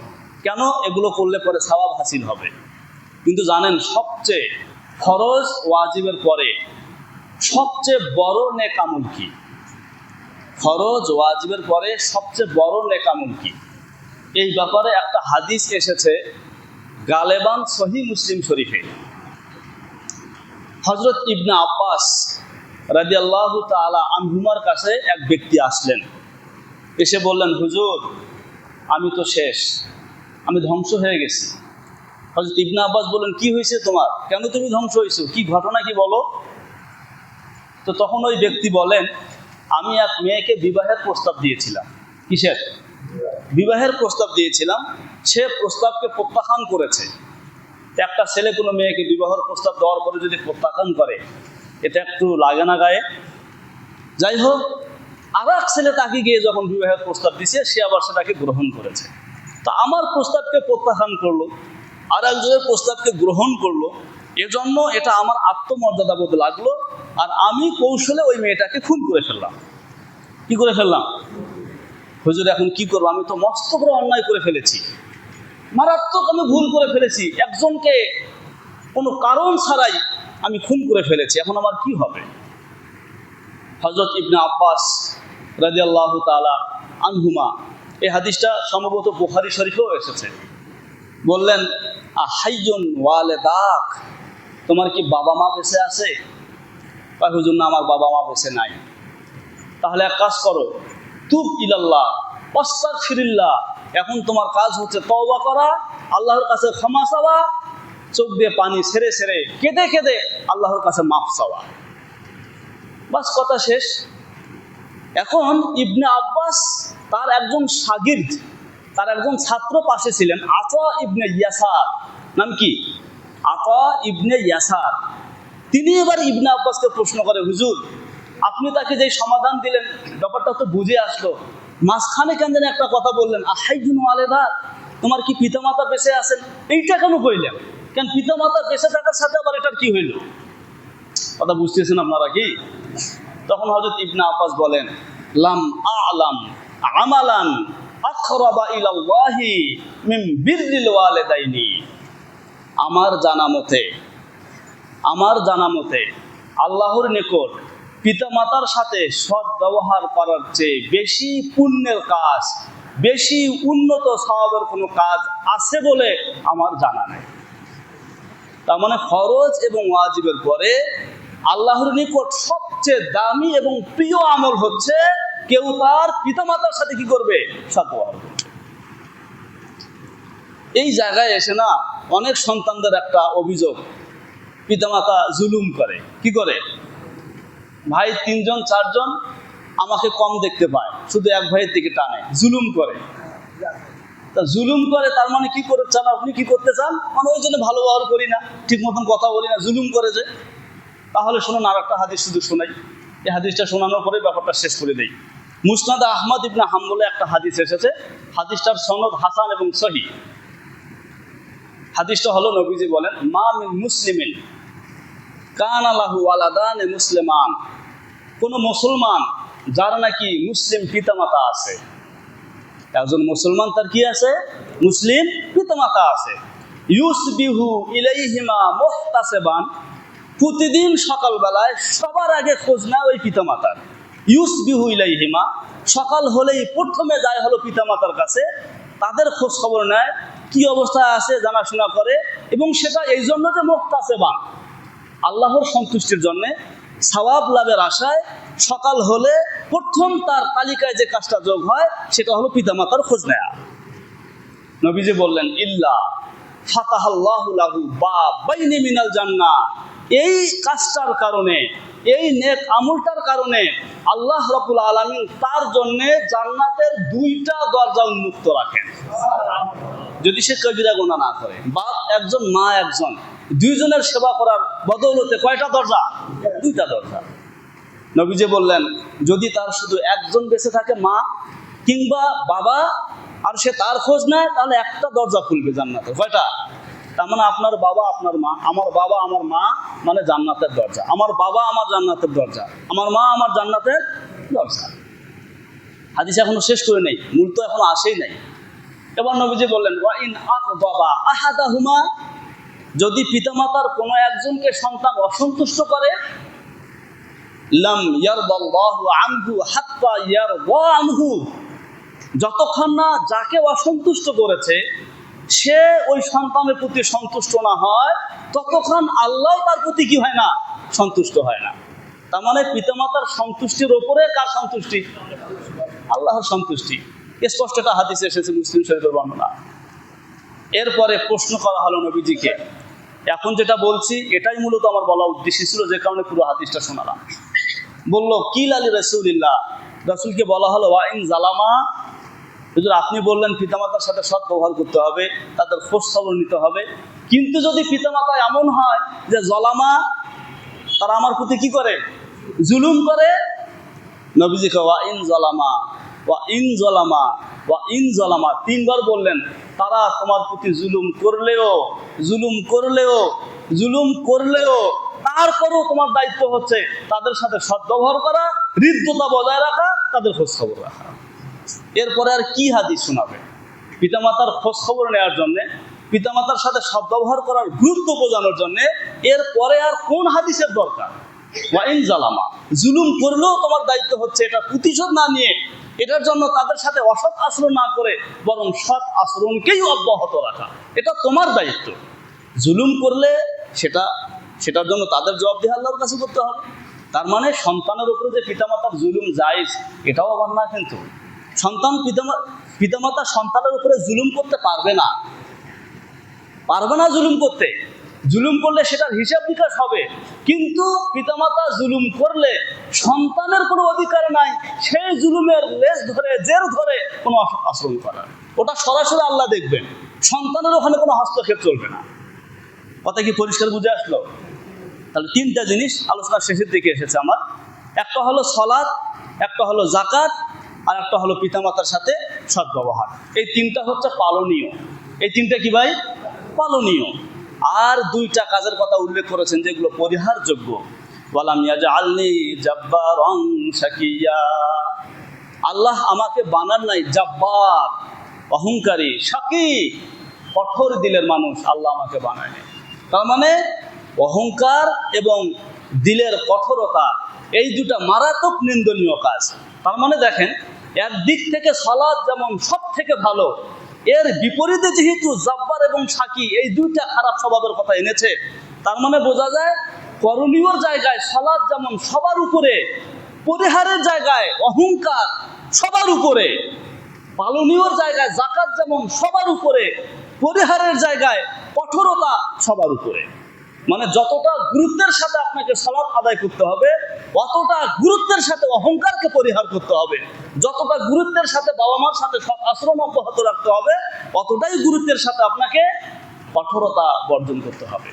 কেন? এগুলো করলে পরে সওয়াব হাসিল হবে। কিন্তু জানেন সবচেয়ে ফরজ ওয়াজিবের পরে সবচেয়ে বড় নেক আমল কি? ফরজ ওয়াজিবের পরে সবচেয়ে বড় নেক আমল কি? এই ব্যাপারে একটা হাদিস এসেছে গালেবান সহিহ মুসলিম শরীফে। হযরত ইবনে আব্বাস রাদিয়াল্লাহু তাআলা আনহুমার কাছে এক ব্যক্তি আসলেন, এসে বললেন, হুজুর আমি তো শেষ, আমি ধ্বংস হয়ে গেছি। হযরত ইবনে আব্বাস বললেন, কি হয়েছে তোমার? কেন তুমি ধ্বংস হয়েছো? কি ঘটনা, কি বলো? তো তখন ওই ব্যক্তি বলেন, আমি এক মেয়েকে বিবাহের প্রস্তাব দিয়েছিলাম। কিসের? বিবাহের প্রস্তাব দিয়েছিলাম। সে প্রস্তাবকে প্রত্যাখ্যান করেছে। একটা ছেলে কোনো মেয়েকে বিবাহের প্রস্তাব দেওয়ার পরে যদি প্রত্যাখ্যান করে, এটা একটু লাগে না গায়ে? যাই হোক, আর এক ছেলে তাকে গিয়ে যখন বিবাহের প্রস্তাব দিছে, সে আবার সেটাকে গ্রহণ করেছে। তা আমার প্রস্তাবকে প্রত্যাখ্যান করলো, আর একজনের প্রস্তাবকে গ্রহণ করলো, এজন্য এটা আমার আত্মমর্যাদা বোধ লাগলো, আর আমি কৌশলে ওই মেয়েটাকে খুন করে ফেললাম। কি করে ফেললাম? হুজুর এখন কি করবো? আমি তো মস্ত বড় অন্যায় করে ফেলেছি, মারাত্মক আমি ভুল করে ফেলেছি, একজনকে কোনো কারণ ছাড়াই আমি খুন করে ফেলেছি, এখন আমার কি হবে? হযরত ইবনে আব্বাস রাদিয়াল্লাহু তাআলা আনহুমা, এই হাদিসটা সম্ভবত বুখারী শরীফেও এসেছে, বললেন, আহাইয়ুন ওয়ালিদাক, তোমার কি বাবা মা বেঁচে আছে? কয় হুজুর না, আমার বাবা মা বেঁচে নাই। তাহলে এক কাজ করো, তুব ইলাল্লাহ আস্তাগফিরুল্লাহ, এখন তোমার কাজ হচ্ছে তওবা করা, আল্লাহর কাছে ক্ষমা চাওয়া, চোখ দিয়ে পানি ছেড়ে ছেড়ে কেঁদে কেঁদে আল্লাহর কাছে মাফ চাওয়া, বাস কথা শেষ। এখন ইবনে আব্বাস তার একজন শাগির্দ, তার একজন ছাত্র পাশে ছিলেন, আতা ইবনে ইয়াসার, নাম কি? আতা ইবনে ইয়াসার। তিনি এবার ইবনে আব্বাসকে প্রশ্ন করে, হুজুর আপনি তাকে যে সমাধান দিলেন ব্যাপারটা তো বুঝে আসলো, মাঝখানে কেন যেন একটা কথা বললেন, আহাইজুন ওয়ালেদা, তোমার কি পিতামাতা বেঁচে আছেন, এইটা কেন কইলেন? কেন পিতামাতা বেঁচে থাকার সাথে আবার এটার কি হইল? কথা বুঝতেছেন আপনারা কি? তখন হযরত ইবনে আব্বাস বলেন, লাম আ'লাম আমালান আকরাবা ইলাল্লাহি মিন বিররিল ওয়ালিদাইনি, আমার জানা মতে আল্লাহর নিকট পিতামাতার সাথে সৎ ব্যবহার করার চেয়ে বেশি পুণ্যের কাজ, বেশি উন্নত সওয়াবের কোনো কাজ আছে বলে আমার জানা নেই। তার মানে ফরজ এবং ওয়াজিবের পরে আল্লাহর নিকট সবচেয়ে দামি এবং প্রিয় আমল হচ্ছে কেউ তার পিতামাতার সাথে কি করবে? সৎ ব্যবহার করবে। এই জায়গায় এসে না অনেক সন্তানদের একটা অভিযোগ, পিতামাতা জুলুম করে। কি করে? ভাই 3 জন 4 জন আমাকে কম দেখতে পায়, শুধু এক ভাইয়ের দিকে টানে, জুলুম করে। তা জুলুম করে তার মানে কি করে চান আপনি? কি করতে চান? মানে ওই জন্য ভালো ব্যবহার করি না, ঠিক মতন কথা বলি না, জুলুম করে যে। তাহলে শুনুন, আর একটা হাদিস শুধু শোনাই, এই হাদিসটা শোনানোর পরে ব্যাপারটা শেষ করে দেই। মুসনাদ আহমদ ইবনে হাম্বলে একটা হাদিস এসেছে, হাদিসটার সনদ হাসান এবং সহিহ। হাদিসটা হলো, নবীজি বলেন, মা মিন মুসলিমিন কানা লাহু ওয়ালাদান মুসলিমান, কোন মুসলমান যার নাকি মুসলিম পিতামাতা আছে, একজন মুসলমান তার কি আছে? মুসলিম পিতামাতা আছে। ইউসবিহু ইলাইহিমা মুহতাসিবান, প্রতিদিন সকালবেলায় সবার আগে খোঁজ নেয় ওই পিতামাতার। ইউসবিহু ইলাইহিমা, সকাল হলেই প্রথমে যায় হলো পিতামাতার কাছে, তাদের খোঁজ খবর নেয়, কি অবস্থায় আছে জানাশোনা করে, এবং সেটা এই জন্য যে মুহতাসিবান, আল্লাহর সন্তুষ্টির জন্যে, সওয়াব লাভের আশায় সকাল হলে প্রথম তার তালিকায় যে কাজটা যোগ হয় সেটা হলো পিতামাতার খোঁজ নেয়া। নবীজি বললেন, ইল্লা ফাতাহাল্লাহু লাহু বাবাইনি মিনাল জান্নাহ, এই কাজটার কারণে, এই নেক আমলটার কারণে আল্লাহ রাব্বুল আলামিন তার জন্য জান্নাতের 2টা দরজা উন্মুক্ত রাখেন, যদি সে কবিরা গুনাহ না করে। বাপ একজন, মা একজন, 2 জনের সেবা করার বদৌলতে কয়টা দরজা? 2টা দরজা। নবীজি বললেন, যদি তার শুধু একজন বেঁচে থাকে, মা কিংবা বাবা, আর সে তার খোঁজ নেয়, তাহলে একটা দরজা খুলবে জান্নাতের। কয়টা? তার মানে আপনার বাবা আপনার মা, আমার বাবা আমার মা, মানে জান্নাতের দরজা। আমার বাবা আমার জান্নাতের দরজা, আমার মা আমার জান্নাতের দরজা। হাদিস এখনো শেষ করে নেই, মূল তো এখনো আসেই নাই। এবার নবীজি বললেন, ওয়া ইন আগদাবা আহাদাহুমা, যদি পিতামাতার কোনো একজনকে সন্তান অসন্তুষ্ট করে, লাম ইয়ারদাল্লাহু আনহু হাত্তা ইয়ারদা আনহু, যতক্ষণ না যাকে অসন্তুষ্ট করেছে সে ওই সন্তানের প্রতি সন্তুষ্ট না হয়, ততক্ষণ আল্লাহ তার প্রতি কি হয় না? সন্তুষ্ট হয় না। তার মানে পিতামাতার সন্তুষ্টির ওপরে কার সন্তুষ্টি? আল্লাহর সন্তুষ্টি। স্পষ্ট একটা হাদিসে এসেছে, মুসলিম শরীফের বর্ণনা। এরপরে প্রশ্ন করা হলো নবীজিকে। এখন যেটা বলছি এটাই মূলত আমার বলা উদ্দেশ্য ছিল, যে কারণে পুরো হাদিসটা শোনালাম। বললো, কিল আলী রাসূলিল্লাহ, রাসূলকে বলা হলো, ওয়া ইন জালামা, হুজুর আপনি বললেন পিতামাতার সাথে সৎ ব্যবহার করতে হবে, তাদের খোঁজ খবর নিতে হবে, কিন্তু যদি পিতামাতা এমন হয় যে জলামা, তারা আমার প্রতি কি করে? জুলুম করে। নবীজিকে ওয়া ইন জালামা ওয়া ইন জালামা ওয়া ইন জালামা 3 বার বললেন, তারা তোমার প্রতি জুলুম করলেও তারপরেও তোমার দায়িত্ব হচ্ছে তাদের সাথে সদ্ব্যবহার করা, হৃদ্যতা বজায় রাখা, তাদের খোঁজ খবর রাখা। এরপরে আর কি হাদিস শোনাবে? পিতামাতার খোঁজ খবর নেওয়ার জন্য, পিতামাতার সাথে সদ্ব্যবহার করার গুরুত্ব বোঝানোর জন্য এরপরে আর কোন হাদিসের দরকার? ওয়া ইন জালামা, জুলুম করলেও তোমার দায়িত্ব হচ্ছে এটা প্রতিশোধ না নিয়ে, এটার জন্য তাদের সাথে অসৎ আচরণ না করে বরং সৎ আচরণকেই অব্যাহত রাখা, এটা তোমার দায়িত্ব। জুলুম করলে সেটার জন্য তাদের জবাবদিহি আল্লাহর কাছে করতে হবে। তার মানে সন্তানের উপরে যে পিতামাতার জুলুম জায়েজ, এটাও আবার না। কিন্তু পিতামাতা সন্তানের উপরে জুলুম করতে পারবে না, জুলুম করতে। জুলুম করলে সেটার হিসাব নিকাশ হবে, কিন্তু পিতামাতা জুলুম করলে সন্তানের কোনো অধিকার নাই সেই জুলুমের লেজ ধরে জের ধরে কোনো আচরণ করার। ওটা সরাসরি আল্লাহ দেখবেন, সন্তানের ওখানে কোনো হস্তক্ষেপ চলবে না। কথা কি পরিষ্কার বুঝে আসলো? তাহলে তিনটা জিনিস আলোচনার শেষের দিকে এসেছে আমার। একটা হলো সালাত, একটা হলো যাকাত, আর একটা হলো পিতামাতার সাথে সদ্ব্যবহার। এই তিনটা হচ্ছে পালনীয়। এই তিনটা কি ভাই? পালনীয়। আর দুইটা কাজের কথা উল্লেখ করেছেন যেগুলো পরিহারযোগ্য। ওয়ালাম ইয়াজআলনি জাব্বারান শাকিয়া, আল্লাহ আমাকে বানান নাই জাব্বার, অহংকারী, শাকি, কঠোর দিলের মানুষ আল্লাহ আমাকে বানায় নাই। তার মানে অহংকার এবং দিলের কঠোরতা এই দুটা মারাত্মক নিন্দনীয় কাজ। তার মানে দেখেন, একদিক থেকে সালাত যেমন সব থেকে ভালো, এর বিপরীতে যেহেতু জাব্বার এবং শাকি এই দুইটা খারাপ স্বভাবের কথা এনেছে, তার মানে বোঝা যায় করণীয় জায়গায় সালাত যেমন সবার উপরে, পরিহারের জায়গায় অহংকার সবার উপরে, পালনীয় জায়গায় যাকাত যেমন সবার উপরে, পরিহারের জায়গায় কঠোরতা সবার উপরে। মানে যতটা গুরুত্বের সাথে আপনাকে সালাত আদায় করতে হবে, অতটা গুরুত্বের সাথে অহংকারকে পরিহার করতে হবে। যতটা গুরুত্বের সাথে বাবা মার সাথে সৎ আচরণ অব্যাহত রাখতে হবে, অতটাই গুরুত্বের সাথে আপনাকে কঠোরতা বর্জন করতে হবে।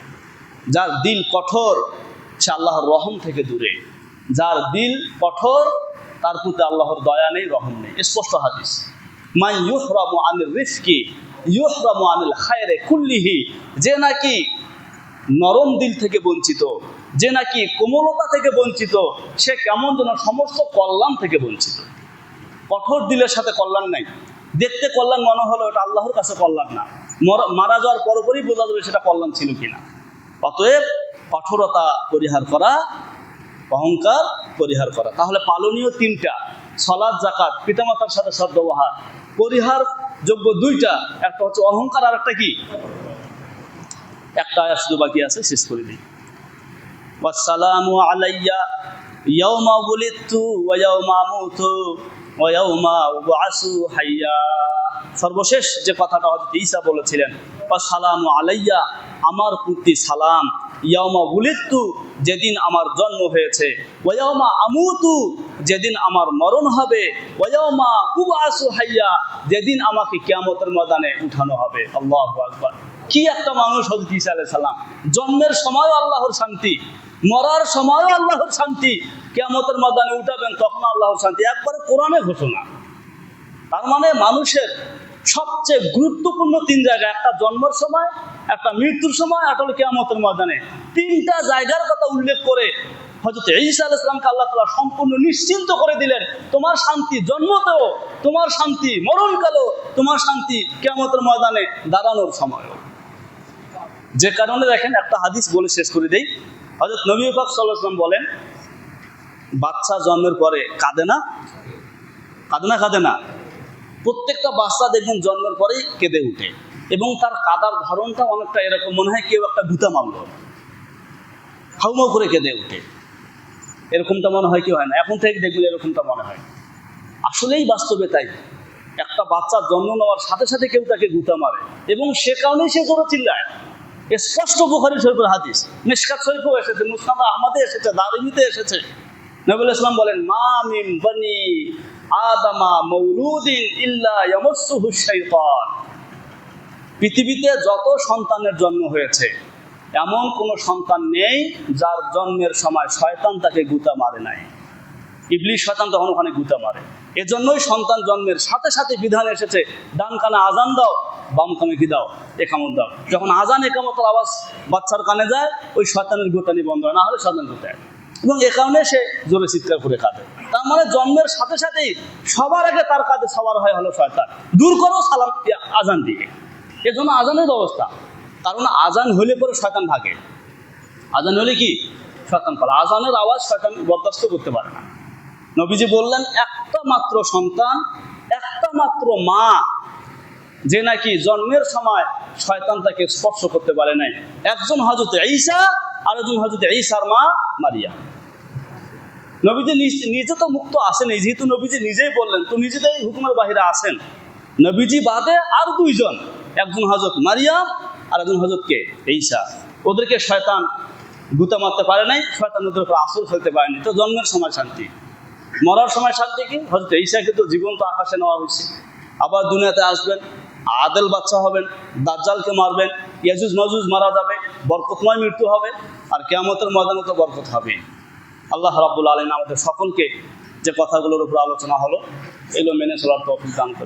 যার দিল কঠোর সে আল্লাহর রহম থেকে দূরে। যার দিল কঠোর তার প্রতি আল্লাহর দয়া নেই, রহম নেই। স্পষ্ট হাদিস, মান ইউহরামু আনির রিজকি ইউহরামু আনিল খায়রে কুল্লিহি, যে নাকি নরম দিল থেকে বঞ্চিত, যে নাকি কোমলতা থেকে বঞ্চিত, সে কেমন যেন সমস্ত কল্যাণ থেকে বঞ্চিত। কঠোর দিলের সাথে কল্যাণ নাই। দেখতে কল্যাণ মনে হলো, এটা আল্লাহর কাছে কল্যাণ না। মারা যাওয়ার পরপরই বোঝা যাবে সেটা কল্যাণ ছিল কিনা। অতএব কঠোরতা পরিহার করা, অহংকার পরিহার করা। তাহলে পালনীয় তিনটা, সালাত, যাকাত, পিতামাতার সাথে সদ্ব্যবহার। পরিহার যোগ্য দুইটা, একটা হচ্ছে অহংকার, আর একটা কি? একটা আয়াত শুধু বাকি আছে, শেষ করে দিই। ওয়াসসালামু আলাইয়া ইয়াওমা বুলিতু ওয়া ইয়াওমা আমুতু ওয়া ইয়াওমা উবআসু হাইয়া। সর্বশেষ যে কথাটা হযরত ঈসা বলেছিলেন, ওয়াসসালামু আলাইয়া, আমার প্রতি সালাম, ইয়াওমা বুলিতু, যেদিন আমার জন্ম হয়েছে, ওয়া ইয়াওমা আমুতু, যেদিন আমার মরণ হবে, ওয়া ইয়াওমা উবআসু হাইয়া, যেদিন আমাকে কিয়ামতের ময়দানে উঠানো হবে। আল্লাহু আকবার। কি একটা মানুষ হযরত ঈসা আলাইহিস সালাম! জন্মের সময়ও আল্লাহর শান্তি, মরার সময়ও আল্লাহর শান্তি, কিয়ামতের ময়দানে উঠাবেন তখন আল্লাহর শান্তি। একবারে কোরআনে ঘোষণা। তার মানে মানুষের সবচেয়ে গুরুত্বপূর্ণ তিন জায়গা, একটা জন্মের সময়, একটা মৃত্যুর সময়, একটা হলো কিয়ামতের ময়দানে। তিনটা জায়গার কথা উল্লেখ করে হযরত ঈসা আলাইহিস সালামকে আল্লাহ তাআলা সম্পূর্ণ নিশ্চিন্ত করে দিলেন, তোমার শান্তি জন্মতেও, তোমার শান্তি মরণকালেও, তোমার শান্তি কিয়ামতের ময়দানে দাঁড়ানোর সময়ও। যে কারণে দেখেন, একটা হাদিস বলে শেষ করে দেই। হযরত নবী পাক সাল্লাল্লাহু আলাইহি ওয়াসাল্লাম বলেন, বাচ্চা জন্মের পরে কাঁদে না? কাঁদে না? কাঁদে না? প্রত্যেকটা বাচ্চা দেখবেন জন্মের পরেই কেঁদে উঠে, এবং তার কাঁদার ধরনটা অনেকটা এরকম, মনে হয় কেউ একটা গুতা মারল, হাউমাউ করে কেঁদে উঠে। এরকমটা মনে হয় কি হয় না? এখন থেকে দেখবেন এরকমটা মনে হয়। আসলেই বাস্তবে তাই। একটা বাচ্চা জন্ম নেওয়ার সাথে সাথে কেউ তাকে গুতা মারে, এবং সে কারণেই সে জোরে চিল্লায়। স্পষ্ট বুখারী শরীফের হাদিস, মিশকাত শরীফেও এসেছে, মুসনাদ আহমদে এসেছে, দারিমিতে এসেছে। নবী ইসলাম বলেন, মা মিন বানি আদামা মাউলুদিন ইল্লা ইয়ামাসসুহু শাইতান। পৃথিবীতে যত সন্তানের জন্ম হয়েছে, এমন কোনো সন্তান নেই যার জন্মের সময় শয়তান তাকে গুতা মারে নাই। ইবলিস শয়তান তখন ওখানে গুতা মারে। এজন্যই সন্তান জন্মের সাথে সাথে বিধান এসেছে, ডান কানে আজান দাও, বাম কানে কি দাও? একামত দাও। যখন আজান একামতের আওয়াজ বাচ্চার কানে যায়, ওই শয়তানের গুতানি বন্ধ হয়, না হলে শয়তান গুতায়, এবং এ কারণে সে জোরে চিৎকার করে কাঁদে। তার মানে জন্মের সাথে সাথেই সবার আগে তার কাঁধে সবার হয় হলো শয়তান। দূর করো সালাম আজান দিয়ে। এজন্য আজানের ব্যবস্থা, কারণ আজান হলে পরে শয়তান ভাগে। আজান হলে কি? শয়তান পালা। আজানের আওয়াজ শয়তান বরদাস্ত করতে পারে না। নবীজি বললেন, একটা মাত্র সন্তান, একটা মাত্র মা, যে নাকি জন্মের সময় শয়তান তাকে স্পর্শ করতে পারে নাই, একজন হযরত ঈসা, আর একজন হযরত ঈসার মা মারিয়া। নবীজি নিজে তো মুক্ত আসেনি, যেহেতু নবীজি নিজেই বললেন, তো নিজেদের হুকুমের বাহিরে আসেন। নবীজি বাদে আর দুইজন, একজন হযরত মারিয়াম আর একজন হযরত কে, ঈসা। ওদেরকে শয়তান গুতা মারতে পারে নাই, শয়তান ওদের উপর আসর ফেলতে পারেনি। তো জন্মের সময় শান্তি, মরার সময় শান্তি কি? হযরত ঈসাকে তো জীবন্ত আকাশে নেওয়া হয়েছে, আবার দুনিয়াতে আসবেন, আদেল বাচ্চা হবেন, দাজ্জালকে মারবেন, ইয়াজুজ মাজুজ মারা যাবে, বরকতময় মৃত্যু হবে, আর কিয়ামতের ময়দানে তো বরকত হবে। আল্লাহ রাব্বুল আলামিন আমাদের সকলকে যে কথাগুলোর উপর আলোচনা হলো এগুলো মেনে চলার তৌফিক দান করুন।